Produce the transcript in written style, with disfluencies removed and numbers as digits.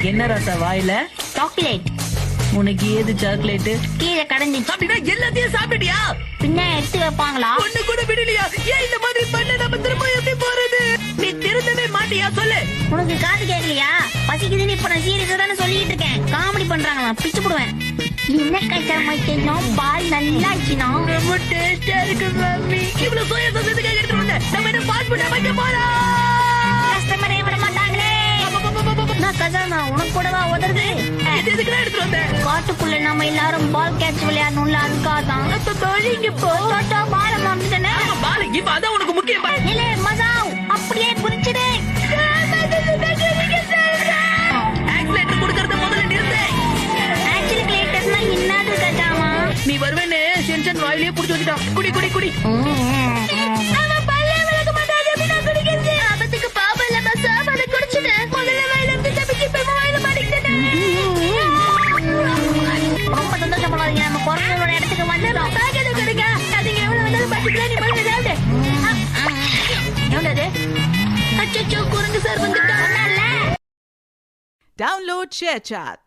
என்ன ராசா வாயில? சாக்லேட். உனக்கு ஏது சாக்லேட்? கீழே கடந்துச்சு. அப்படின்னா எல்லாத்தையும் சாப்பிட்டியா? பின்ன எடுத்து வைப்பாங்களா? ஒண்ணு கூட விடலையா? ஏன் இந்த மாதிரி பண்ண? நம்ம திரும்ப எப்படி போறது? நீ திருந்தவே மாட்டியா? சொல்லு. உனக்கு காது கேட்கலையா? பசிக்குதுன்னு இப்ப நான் சீரியஸா தானே சொல்லிட்டு இருக்கேன். காமெடி பண்றாங்களா? பிச்சு போடுவேன். என்ன கைத்தரமாயிட்டேன்னா பால் நல்லா ஆச்சுனா ரொம்ப டேஸ்டா இருக்கு மம்மி. இவ்வளவு சோயா சாஸ் எதுக்காக எடுத்துட்டு வந்த? நம்ம என்ன ஃபாஸ்ட் ஃபுட் வைக்க போறோம்? கஸ்டமரே விட மாட்டாங்களே. நான் கஜானா உனக்கு கூடவா உதறது? இது எதுக்குடா எடுத்துட்டு வந்த? காட்டுக்குள்ள நம்ம எல்லாரும் பால் கேட்ச் விளையாடணும்ல, அதுக்காக தான். இங்க போ. பால் மாமிதானே. பால் இப்ப அதான் உனக்கு முக்கியம். இல்ல மதா அப்படியே புரிச்சுடு. ஆக்சிலேட்டர் கொடுக்கறத முதல்ல நிறுத்து. ஆக்சிலேட்டர்னா என்னது கஜாமா? நீ வருவேன்னு சென்சன் வாயிலே புடிச்சு வச்சுட்டான். குடி குடி குடி. ஆபத்துக்கு பாபம் இல்ல பஸ். அதை குடிச்சுடு. முதல்ல வாயில இருந்து தப்பிச்சு இப்ப வாயில மாட்டிக்கிட்டேன். ரொம்ப சந்தோஷப்படாதீங்க, நம்ம குரங்களோட இடத்துக்கு வந்துடும். பேக்கெட் கொடுங்க. அதுங்க எவ்வளவு வந்தாலும் பசிக்கல. நீ முதல்ல சாப்பிடு. எவ்வளவு? அச்சோ குரங்கு சார் வந்துட்டாங்க. Download ShareChat.